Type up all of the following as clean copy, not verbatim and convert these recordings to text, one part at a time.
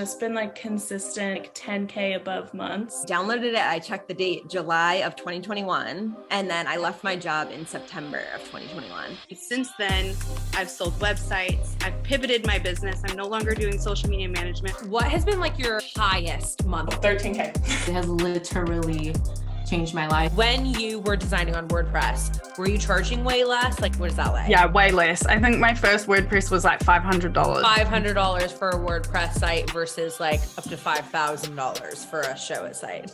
It's been like consistent, like 10K above months. Downloaded it, I checked the date, July of 2021, and then I left my job in September of 2021. Since then, I've sold websites, I've pivoted my business, I'm no longer doing social media management. What has been like your highest month? 13K. It has literally changed my life. When you were designing on WordPress, were you charging way less? Like, what is that like? Yeah, way less. I think my first WordPress was like $500. $500 for a WordPress site versus like up to $5,000 for a Show It site.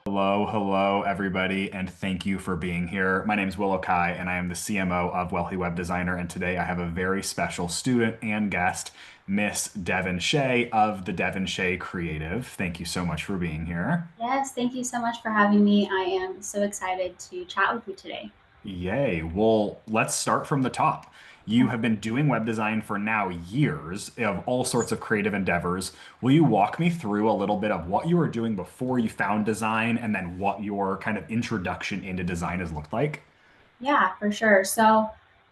Hello, everybody, and thank you for being here. My name is Willow, and I am the CMO of Wealthy Web Designer, and today I have a very special student and guest, Miss Devon Shea of the Devon Shea Creative. Thank you so much for being here. Yes, thank you so much for having me. I am so excited to chat with you today. Yay. Well, let's start from the top. You have been doing web design for now years of all sorts of creative endeavors. Will you walk me through a little bit of what you were doing before you found design and then what your kind of introduction into design has looked like? Yeah, for sure. So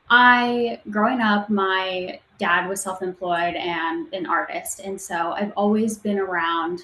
growing up, my dad was self-employed and an artist. And so I've always been around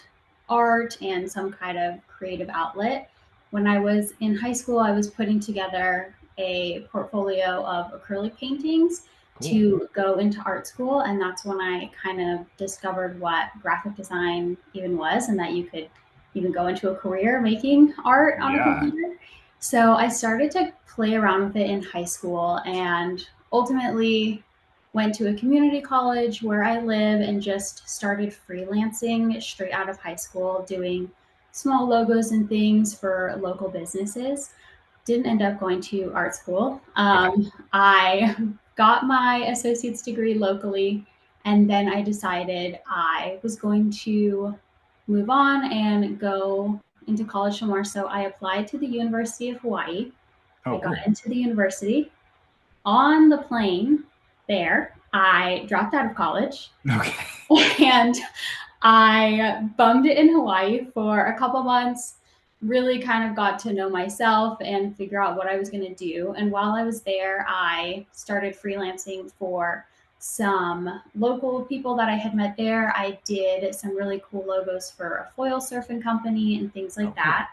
art and some kind of creative outlet. When I was in high school, I was putting together a portfolio of acrylic paintings to go into art school. And that's when I kind of discovered what graphic design even was and that you could even go into a career making art on a computer. So I started to play around with it in high school and ultimately went to a community college where I live and just started freelancing straight out of high school, doing small logos and things for local businesses. Didn't end up going to art school. I got my associate's degree locally, and then I decided I was going to move on and go into college somewhere. So I applied to the University of Hawaii. I got into the university. On the plane there, I dropped out of college. And I bummed it in Hawaii for a couple months. Really kind of got to know myself and figure out what I was going to do. And while I was there, I started freelancing for some local people that I had met there. I did some really cool logos for a foil surfing company and things like that.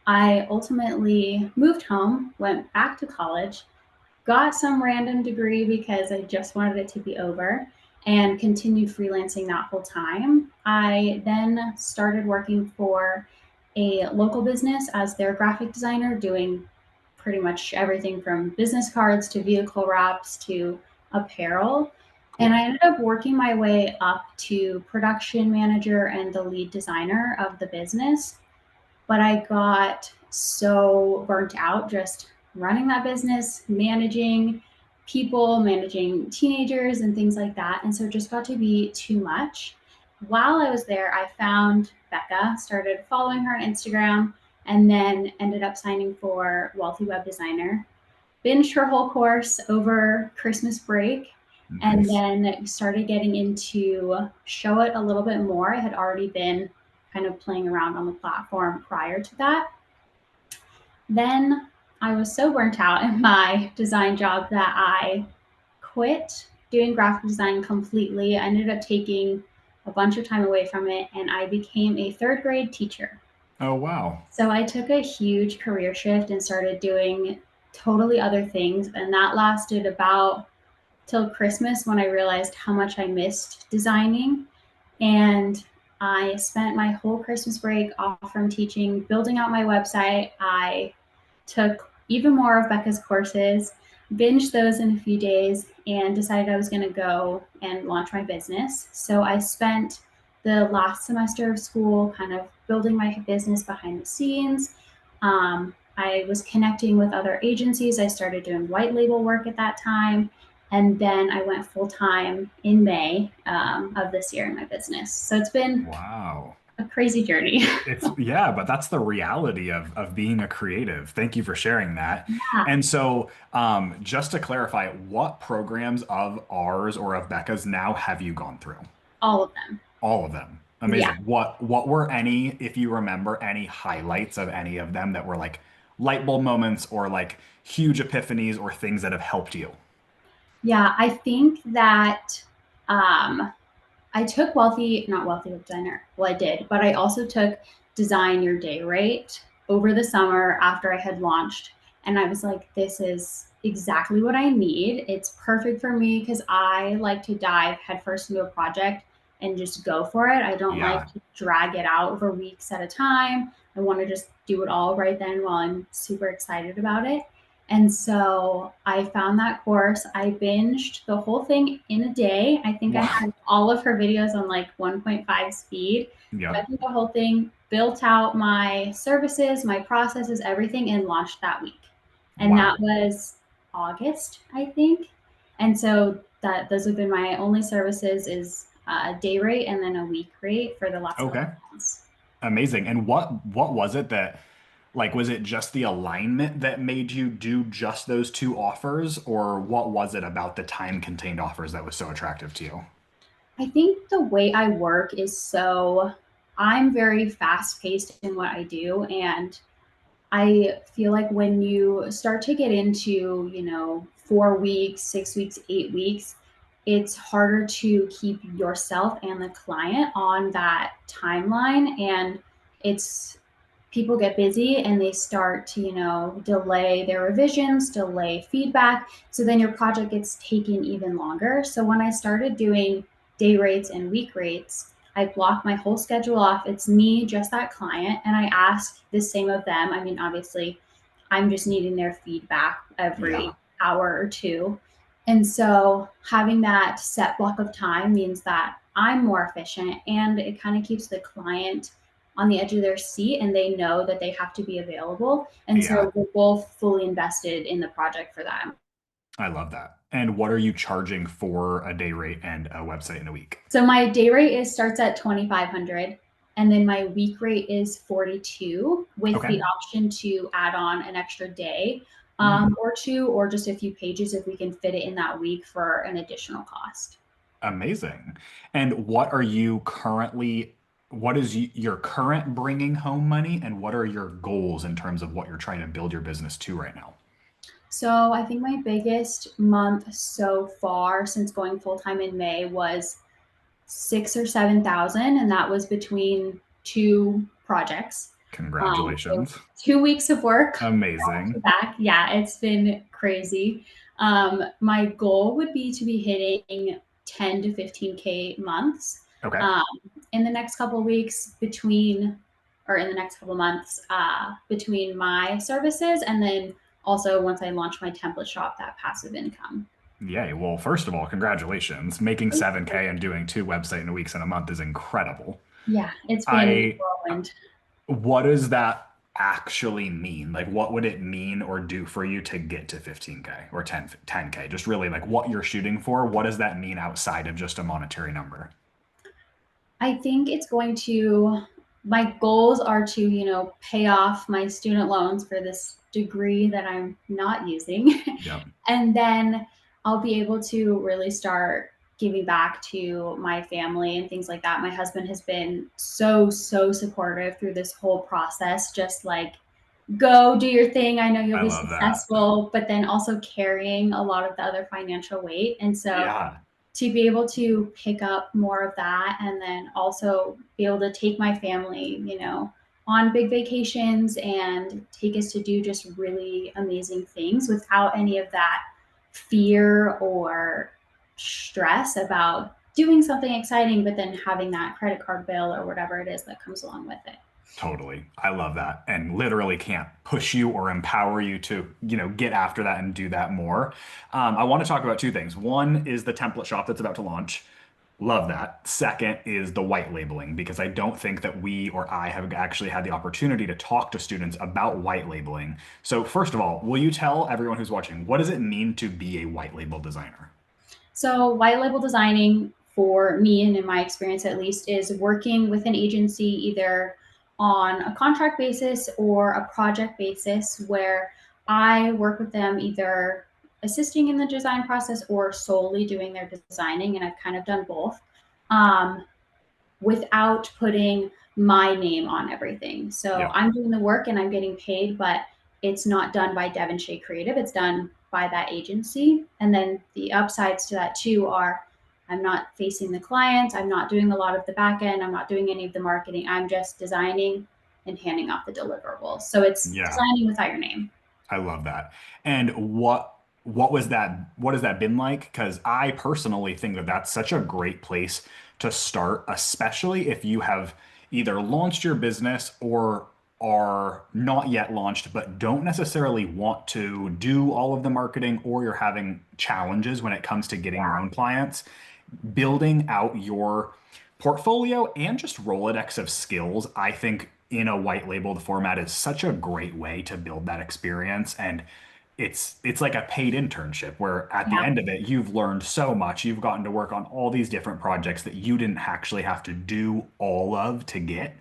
I ultimately moved home, went back to college, got some random degree because I just wanted it to be over, and continued freelancing that whole time. I then started working for a local business as their graphic designer, doing pretty much everything from business cards to vehicle wraps to apparel. And I ended up working my way up to production manager and the lead designer of the business. But I got so burnt out just running that business, managing people, managing teenagers and things like that. And so it just got to be too much. While I was there, I found Becca, started following her on Instagram, and then ended up signing for Wealthy Web Designer. Binged her whole course over Christmas break, and then started getting into Show It a little bit more. I had already been kind of playing around on the platform prior to that. Then I was so burnt out in my design job that I quit doing graphic design completely. I ended up taking a bunch of time away from it, and I became a third grade teacher. Oh, wow. So I took a huge career shift and started doing totally other things. And that lasted about till Christmas when I realized how much I missed designing. And I spent my whole Christmas break off from teaching, building out my website. I took even more of Becca's courses, binged those in a few days, and decided I was going to go and launch my business. So I spent the last semester of school kind of building my business behind the scenes. I was connecting with other agencies. I started doing white label work at that time. And then I went full time in May of this year in my business. So it's been a crazy journey. But that's the reality of being a creative. Thank you for sharing that. Yeah. And so just to clarify, what programs of ours or of Becca's now have you gone through? All of them. All of them. Amazing. Yeah. What were any, if you remember, any highlights of any of them that were like light bulb moments or like huge epiphanies or things that have helped you? Yeah, I think that I took not wealthy web designer. Well, I did, but I also took design your day rate over the summer after I had launched. And I was like, this is exactly what I need. It's perfect for me because I like to dive headfirst into a project and just go for it. I don't Yeah. like to drag it out over weeks at a time. I want to just do it all right then while I'm super excited about it. And so I found that course. I binged the whole thing in a day. I think I Wow. had all of her videos on like 1.5 speed. Yep. Went through the whole thing, built out my services, my processes, everything, and launched that week. And Wow. that was August, I think. And so that those have been my only services is a day rate and then a week rate for the last couple Okay. of months. Amazing. And what was it that like was it just the alignment that made you do just those two offers, or what was it about the time contained offers that was so attractive to you? I think the way I work is I'm very fast paced in what I do. And I feel like when you start to get into, 4 weeks, 6 weeks, 8 weeks, it's harder to keep yourself and the client on that timeline. And it's people get busy and they start to, delay their revisions, delay feedback. So then your project gets taken even longer. So when I started doing day rates and week rates, I block my whole schedule off. It's me, just that client. And I ask the same of them. I mean, obviously, I'm just needing their feedback Yeah. every hour or two. And so having that set block of time means that I'm more efficient and it kind of keeps the client on the edge of their seat and they know that they have to be available. And Yeah. so we're both fully invested in the project for that. I love that. And what are you charging for a day rate and a website in a week? So my day rate starts at 2,500 and then my week rate is 42 with Okay. the option to add on an extra day Mm, or two or just a few pages if we can fit it in that week for an additional cost. amazing. And what is your current bringing home money, and what are your goals in terms of what you're trying to build your business to right now? So I think my biggest month so far since going full time in May was 6 or 7 thousand, and that was between two projects. So Congratulations. 2 weeks of work back to Amazing. back. Yeah, it's been crazy. My goal would be to be hitting 10 to 15K months Okay. um, in the next couple of weeks in the next couple of months between my services and then also once I launch my template shop, that passive income. Yay. Well, first of all, congratulations. Making 7K and doing two website in a week and a month is incredible. Yeah, it's been I whirlwind. What does that actually mean? Like, what would it mean or do for you to get to 15K or 10K? Just really like what you're shooting for. What does that mean outside of just a monetary number? I think my goals are to, pay off my student loans for this degree that I'm not using. Yep. And then I'll be able to really start giving back to my family and things like that. My husband has been so, so supportive through this whole process, just like, go do your thing. I know you'll I be love that. successful, but then also carrying a lot of the other financial weight. And so Yeah. to be able to pick up more of that and then also be able to take my family, on big vacations and take us to do just really amazing things without any of that fear or stress about doing something exciting, but then having that credit card bill or whatever it is that comes along with it. Totally. I love that. And literally can't push you or empower you to, get after that and do that more. I want to talk about two things. One is the template shop that's about to launch. Love that. Second is the white labeling, because I don't think that we or I have actually had the opportunity to talk to students about white labeling. So first of all, will you tell everyone who's watching, what does it mean to be a white label designer? So, white label designing for me, and in my experience at least, is working with an agency either on a contract basis or a project basis where I work with them either assisting in the design process or solely doing their designing. And I've kind of done both without putting my name on everything. So Yep. I'm doing the work and I'm getting paid, but it's not done by Devon Creative. It's done by that agency. And then the upsides to that too are I'm not facing the clients, I'm not doing a lot of the back end, I'm not doing any of the marketing, I'm just designing and handing off the deliverables. So it's Yeah. designing without your name. I love that. And what was that? What has that been like? Because I personally think that that's such a great place to start, especially if you have either launched your business or are not yet launched, but don't necessarily want to do all of the marketing, or you're having challenges when it comes to getting your own clients. Building out your portfolio and just Rolodex of skills, I think in a white labeled format is such a great way to build that experience. And it's like a paid internship where at the Yeah. end of it, you've learned so much. You've gotten to work on all these different projects that you didn't actually have to do all of to get.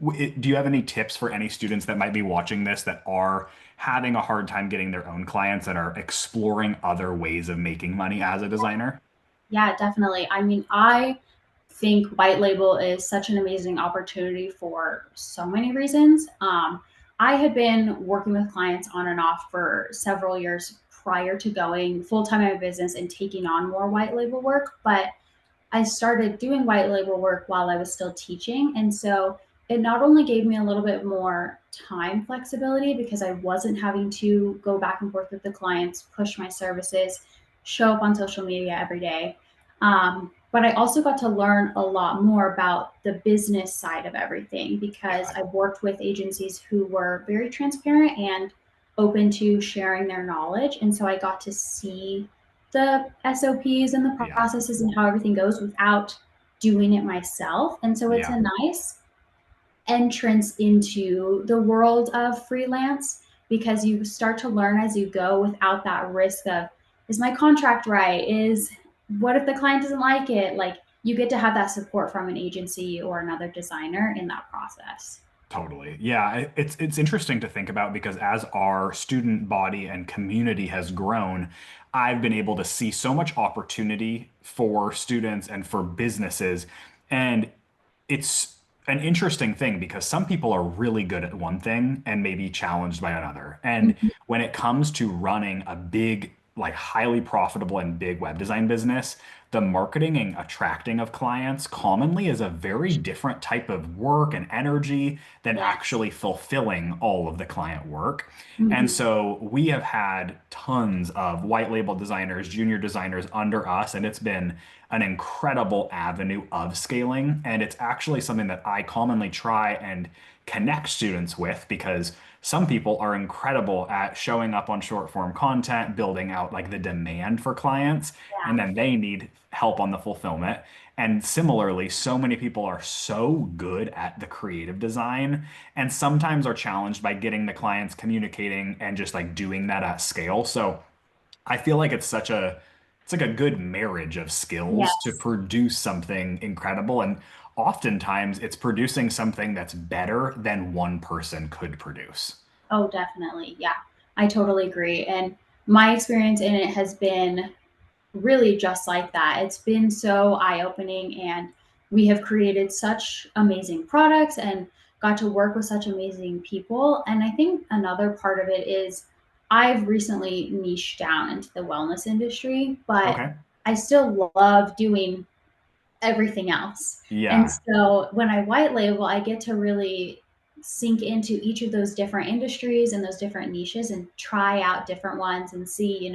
Do you have any tips for any students that might be watching this that are having a hard time getting their own clients and are exploring other ways of making money as a designer? Yeah, definitely. I mean, I think white label is such an amazing opportunity for so many reasons. I had been working with clients on and off for several years prior to going full time in my business and taking on more white label work, but I started doing white label work while I was still teaching. And so it not only gave me a little bit more time flexibility because I wasn't having to go back and forth with the clients, push my services, show up on social media every day. But I also got to learn a lot more about the business side of everything because I worked with agencies who were very transparent and open to sharing their knowledge. And so I got to see the SOPs and the Yeah. processes and how everything goes without doing it myself. And so it's Yeah. a nice entrance into the world of freelance because you start to learn as you go without that risk of, is my contract right? Is what if the client doesn't like it? Like you get to have that support from an agency or another designer in that process. Totally. Yeah, it's interesting to think about because as our student body and community has grown, I've been able to see so much opportunity for students and for businesses. And it's an interesting thing because some people are really good at one thing and maybe challenged by another. And Mhm. when it comes to running a big, like highly profitable and big web design business, the marketing and attracting of clients commonly is a very different type of work and energy than Yes. actually fulfilling all of the client work. And Mhm. so we have had tons of white label designers, junior designers under us, and it's been an incredible avenue of scaling. And it's actually something that I commonly try and connect students with because some people are incredible at showing up on short form content, building out like the demand for clients, and Yeah. then they need help on the fulfillment. And similarly, so many people are so good at the creative design and sometimes are challenged by getting the clients communicating and just like doing that at scale. So I feel like it's like a good marriage of skills to Yes. produce something incredible. And oftentimes it's producing something that's better than one person could produce. Oh, definitely. Yeah. I totally agree. And my experience in it has been really just like that. It's been so eye opening, and we have created such amazing products and got to work with such amazing people. And I think another part of it is I've recently niched down into the wellness industry, but Okay. I still love doing everything else. And Yeah. so when I white label, I get to really sink into each of those different industries and those different niches and try out different ones and see,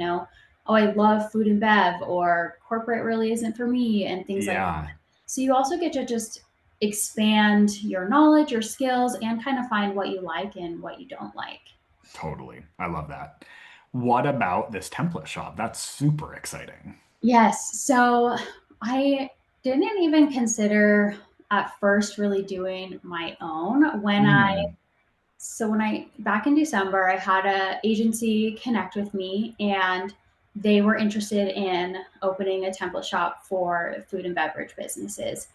oh, I love food and bev, or corporate really isn't for me, and things like that. Yeah. So you also get to just expand your knowledge, your skills, and kind of find what you like and what you don't like. Totally. I love that. What about this template shop? That's super exciting. Yes. So I didn't even consider at first really doing my own Mm. when I back in December, I had a agency connect with me, and they were interested in opening a template shop for food and beverage businesses.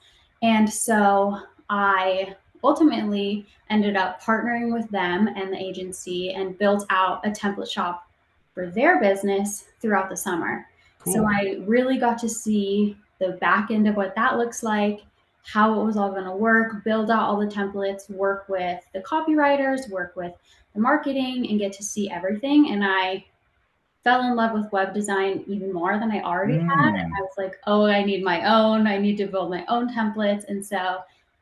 And so I ultimately ended up partnering with them and the agency and built out a template shop for their business throughout the summer. So Cool. I really got to see the back end of what that looks like, how it was all going to work, build out all the templates, work with the copywriters, work with the marketing, and get to see everything. And I fell in love with web design even more than I already had. And Mm, I was like, oh, I need my own. I need to build my own templates. And so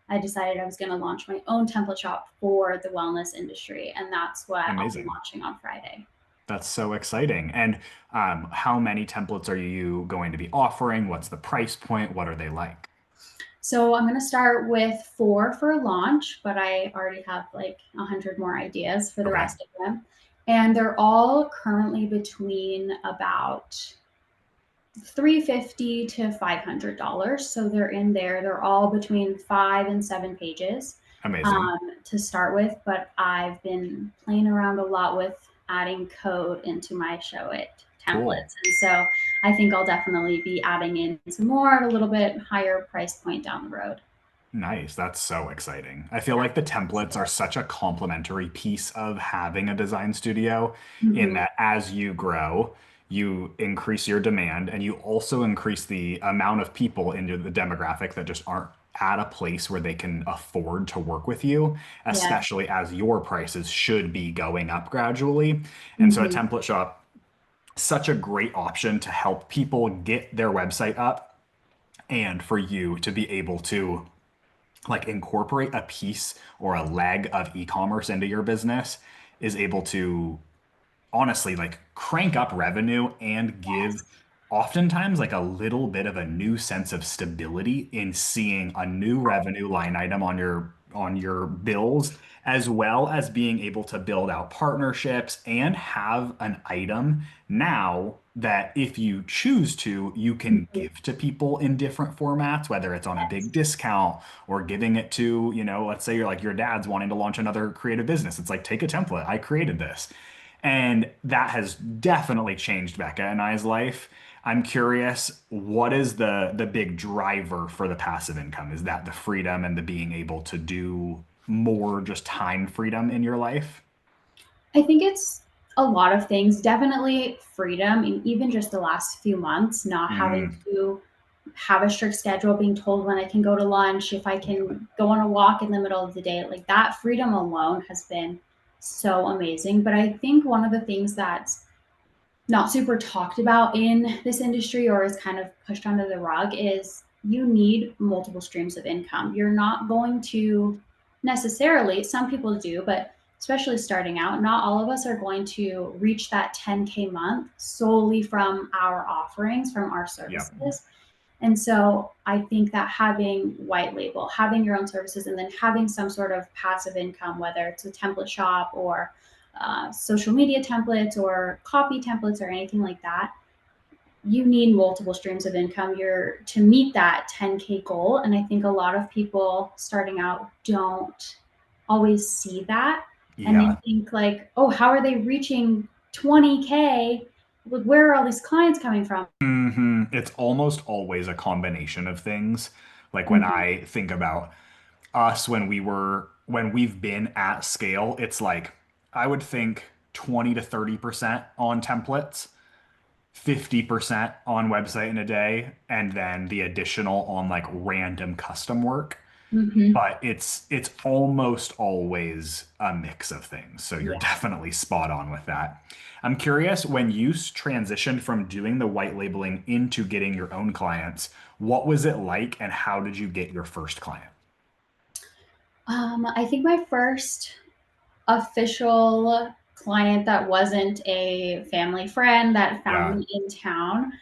I decided I was going to launch my own template shop for the wellness industry. And that's what I'll be amazing. launching on Friday. That's so exciting. And how many templates are you going to be offering? What's the price point? What are they like? So I'm going to start with 4 for launch, but I already have like 100 more ideas for the Okay. rest of them. And they're all currently between about $350 to $500. So they're in there. They're all between 5 and 7 pages Amazing. to start with. But I've been playing around a lot with adding code into my Show It Cool. templates. And so I think I'll definitely be adding in some more at a little bit higher price point down the road. Nice. That's so exciting. I feel like the templates are such a complementary piece of having a design studio in Mhm. that as you grow, you increase your demand and you also increase the amount of people into the demographic that just aren't at a place where they can afford to work with you, Yeah. especially as your prices should be going up gradually. And so a Mhm. template shop, such a great option to help people get their website up and for you to be able to like incorporate a piece or a leg of e-commerce into your business is able to honestly like crank up revenue and give oftentimes like a little bit of a new sense of stability in seeing a new revenue line item on your bills, as well as being able to build out partnerships and have an item now that if you choose to, you can Mhm. give to people in different formats, whether it's on a big discount or giving it to, let's say you're like your dad's wanting to launch another creative business. It's like, take a template. I created this. And that has definitely changed Becca and I's life. I'm curious, what is the big driver for the passive income? Is that the freedom and the being able to do more just time freedom in your life? I think it's a lot of things. Definitely freedom, and even just the last few months, not having Mm, to have a strict schedule, being told when I can go to lunch, if I yep. can go on a walk in the middle of the day, like that freedom alone has been so amazing. But I think one of the things that's not super talked about in this industry or is kind of pushed under the rug is you need multiple streams of income. You're not going to necessarily, some people do, but especially starting out, not all of us are going to reach that 10K month solely from our offerings, from our Yep. services. And so I think that having white label, having your own services, and then having some sort of passive income, whether it's a template shop or social media templates or copy templates or anything like that, you need multiple streams of income you're to meet that 10K goal. And I think a lot of people starting out don't always see that. And they Yeah. think like, oh, how are they reaching 20K? Like, where are all these clients coming from? It's almost always a combination of things. Like when Mhm. I think about us when we've been at scale, it's like I would think 20 to 30% on templates, 50% on website in a day, and then the additional on like random custom work. Mhm. But it's almost always a mix of things. So you're Yeah. definitely spot on with that. I'm curious when you transitioned from doing the white labeling into getting your own clients, what was it like and how did you get your first client? I think my first official client that wasn't a family friend that found Yeah. me in town.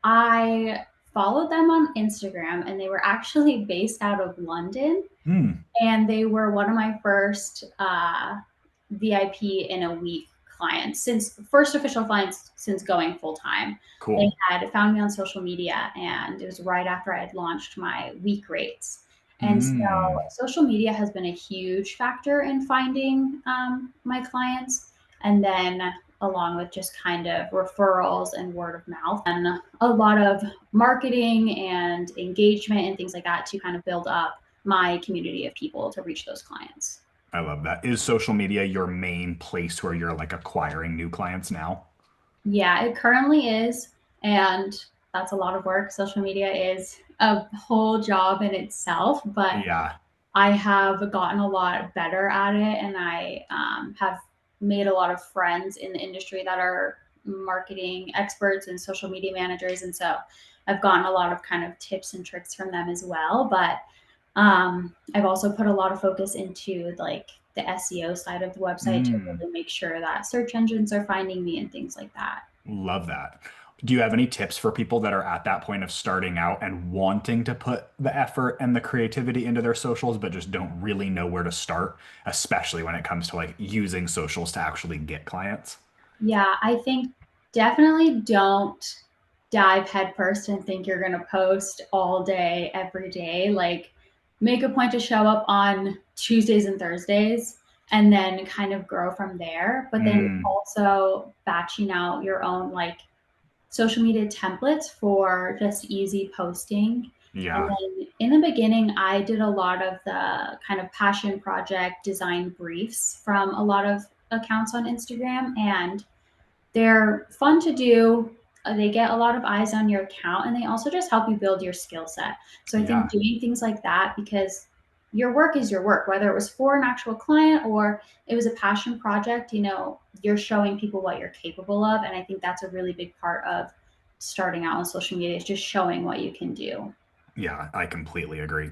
I followed them on Instagram and they were actually based out of London. Hmm. And they were one of my first VIP in a week clients since first official clients since going full time. They Cool. had found me on social media and it was right after I had launched my week rates. And so Hmm. social media has been a huge factor in finding my clients. And then along with just kind of referrals and word of mouth and a lot of marketing and engagement and things like that to kind of build up my community of people to reach those clients. I love that. Is social media your main place where you're like acquiring new clients now? Yeah, it currently is. And that's a lot of work. Social media is a whole job in itself, but Yeah. I have gotten a lot better at it. And I have made a lot of friends in the industry that are marketing experts and social media managers. And so I've gotten a lot of kind of tips and tricks from them as well. But I've also put a lot of focus into like the SEO side of the website to really make sure that search engines are finding me and things like that. Love that. Do you have any tips for people that are at that point of starting out and wanting to put the effort and the creativity into their socials, but just don't really know where to start, especially when it comes to like using socials to actually get clients? Yeah, I think definitely don't dive headfirst and think you're going to post all day, every day. Like, make a point to show up on Tuesdays and Thursdays and then kind of grow from there. But then also batching out your own like social media templates for just easy posting. Yeah. And then in the beginning, I did a lot of the kind of passion project design briefs from a lot of accounts on Instagram, and they're fun to do. They get a lot of eyes on your account, and they also just help you build your skill set. So I think doing things like that, because your work is your work, whether it was for an actual client or it was a passion project, you know, you're showing people what you're capable of. And I think that's a really big part of starting out on social media, is just showing what you can do. Yeah, I completely agree.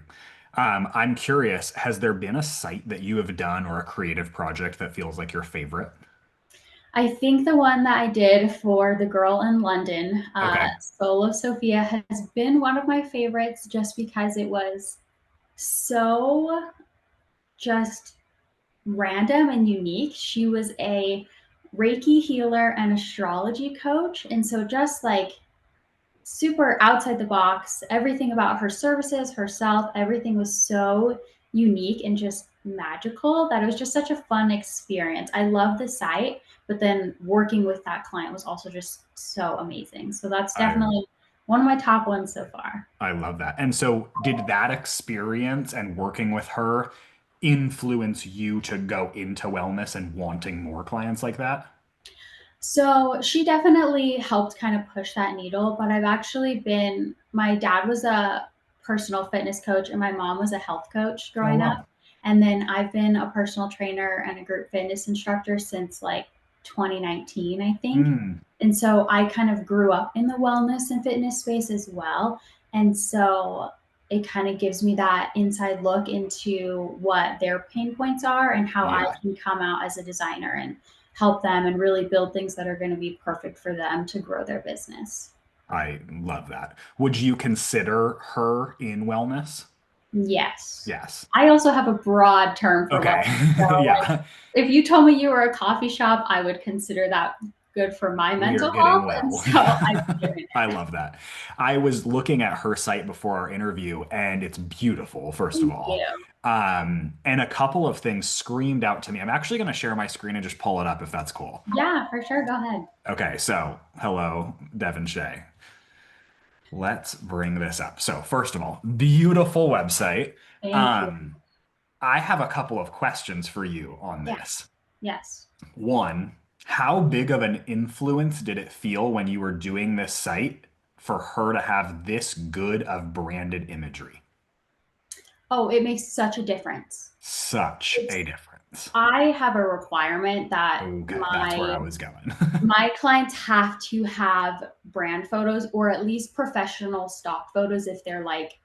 I'm curious, has there been a site that you have done or a creative project that feels like your favorite? I think the one that I did for the girl in London, Okay. Solo Sophia, has been one of my favorites just because it was so just random and unique. She was a Reiki healer and astrology coach. And so just like super outside the box, everything about her services, herself, everything was so unique and just magical that it was just such a fun experience. I love the site, but then working with that client was also just so amazing. So that's definitely one of my top ones so far. I love that. And so did that experience and working with her influence you to go into wellness and wanting more clients like that? So she definitely helped kind of push that needle, but my dad was a personal fitness coach and my mom was a health coach Oh, growing up. wow. And then I've been a personal trainer and a group fitness instructor since like 2019, I think. And so I kind of grew up in the wellness and fitness space as well. And so it kind of gives me that inside look into what their pain points are and how I Yeah. can come out as a designer and help them and really build things that are going to be perfect for them to grow their business. I love that. Would you consider her in wellness? Yes. Yes. I also have a broad term for Okay. wellness. So like, Yeah. if you told me you were a coffee shop, I would consider that good for my We are mental getting health. well. And so I'm doing it. I love that. I was looking at her site before our interview, and it's beautiful, first of Thank all. you. And a couple of things screamed out to me. I'm actually going to share my screen and just pull it up if that's cool. Yeah, for sure. Go ahead. Okay, so hello, Devon Shay. Let's bring this up. So, first of all, beautiful website. Thank you. I have a couple of questions for you on Yeah. this. Yes. One, how big of an influence did it feel when you were doing this site for her to have this good of branded imagery? Oh, it makes such a difference. Such a difference. I have a requirement that Okay, that's where I was going. my clients have to have brand photos or at least professional stock photos if they're like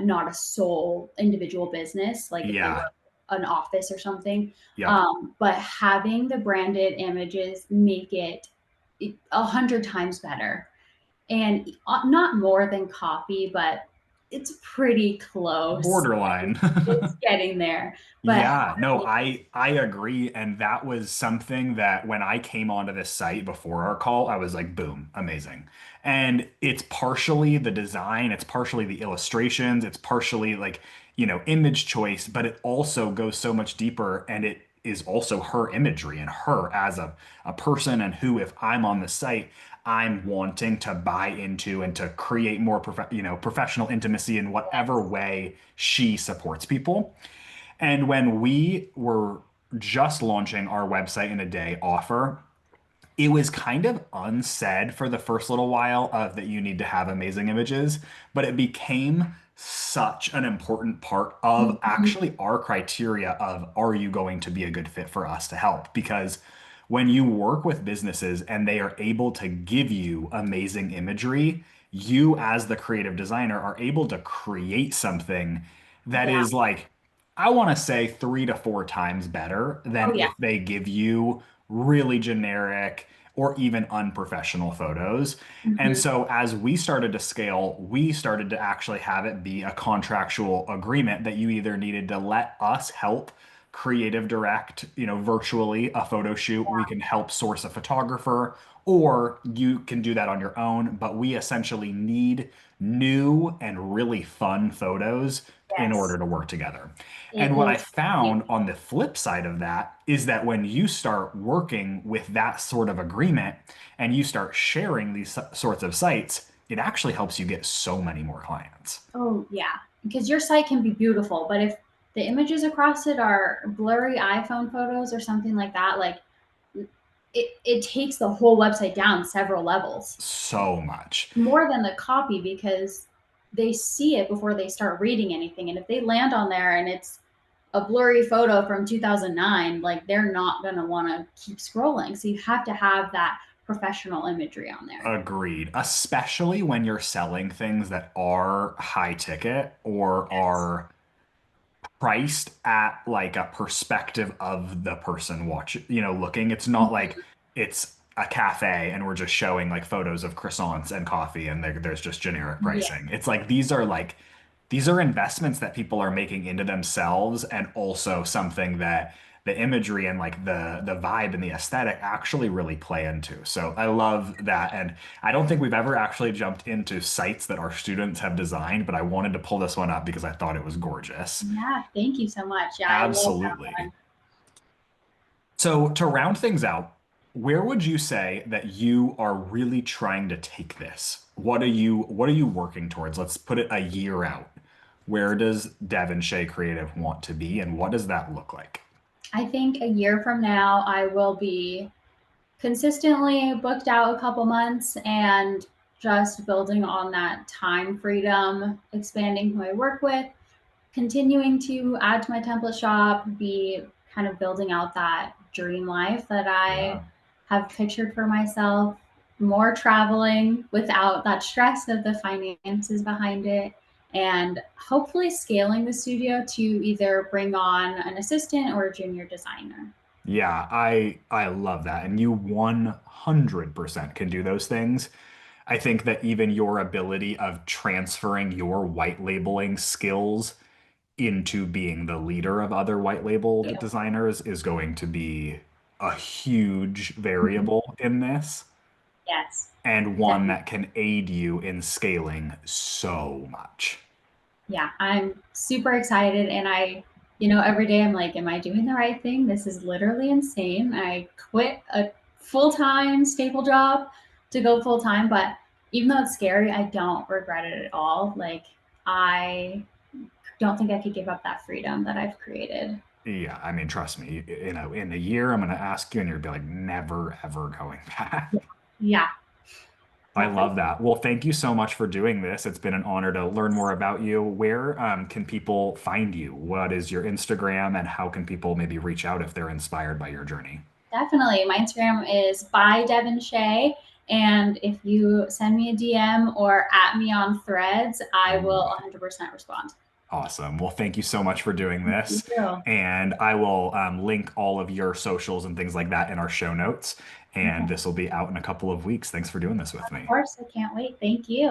not a sole individual business, like if they Yeah. were an office or something. Yep. But having the branded images make it 100 times better, and not more than copy, but it's pretty close. Borderline. It's getting there. But Yeah, no, I agree. And that was something that when I came onto this site before our call, I was like, boom, amazing. And it's partially the design, it's partially the illustrations, it's partially like, image choice, but it also goes so much deeper, and it is also her imagery and her as a person, and who, if I'm on the site, I'm wanting to buy into and to create more professional intimacy in whatever way she supports people. And when we were just launching our website in a day offer, it was kind of unsaid for the first little while of that you need to have amazing images, but it became such an important part of actually our criteria of, are you going to be a good fit for us to help? Because when you work with businesses and they are able to give you amazing imagery, you as the creative designer are able to create something that Yeah. is like, I want to say 3 to 4 times better Oh than yeah. if they give you really generic or even unprofessional photos. And Mhm. so as we started to scale, we started to actually have it be a contractual agreement that you either needed to let us help creative direct, virtually a photo shoot. We can help source a photographer, or you can do that on your own. But we essentially need new and really fun photos in Yes. order to work together. It And what I is. found on the flip side of that is that when you start working with that sort of agreement and you start sharing these sorts of sites, it actually helps you get so many more clients. Oh yeah, because your site can be beautiful, but if the images across it are blurry iPhone photos or something like that, like it takes the whole website down several levels, So much. more than the copy, because they see it before they start reading anything. And if they land on there and it's a blurry photo from 2009, like they're not going to want to keep scrolling. So you have to have that professional imagery on there. Agreed. Especially when you're selling things that are high ticket or Yes. are priced at like a perspective of the person looking. It's not like it's a cafe and we're just showing like photos of croissants and coffee and there's just generic Yeah. pricing. It's like these are investments that people are making into themselves, and also something that the imagery and like the vibe and the aesthetic actually really play into. So I love that. And I don't think we've ever actually jumped into sites that our students have designed, but I wanted to pull this one up because I thought it was gorgeous. Yeah. Thank you so much. Yeah. I love that Absolutely. one. So to round things out, where would you say that you are really trying to take this? What are you working towards? Let's put it a year out. Where does Devon Shea Creative want to be, and what does that look like? I think a year from now, I will be consistently booked out a couple months and just building on that time freedom, expanding who I work with, continuing to add to my template shop, be kind of building out that dream life that I Yeah. have pictured for myself, more traveling without that stress of the finances behind it, and hopefully scaling the studio to either bring on an assistant or a junior designer. Yeah, I love that. And you 100% can do those things. I think that even your ability of transferring your white labeling skills into being the leader of other white labeled Yeah. designers is going to be a huge Mhm. variable in this, Yes, and one definitely. that can aid you in scaling so much. Yeah, I'm super excited. And every day I'm like, am I doing the right thing? This is literally insane. I quit a full time stable job to go full time. But even though it's scary, I don't regret it at all. Like, I don't think I could give up that freedom that I've created. Yeah, I mean, trust me, in a year, I'm going to ask you and you'll be like, never, ever going back. Yeah, I love definitely. that. Well, thank you so much for doing this. It's been an honor to learn more about you. Where can people find you? What is your Instagram, and how can people maybe reach out if they're inspired by your journey? Definitely. My Instagram is by Devon Shea. And if you send me a DM or at me on threads, I will Ooh, 100% respond. awesome. Well, thank you so much for doing Thank this. you. And I will link all of your socials and things like that in our show notes. And Okay. this will be out in a couple of weeks. Thanks for doing this with Of me. course, I can't wait. Thank you.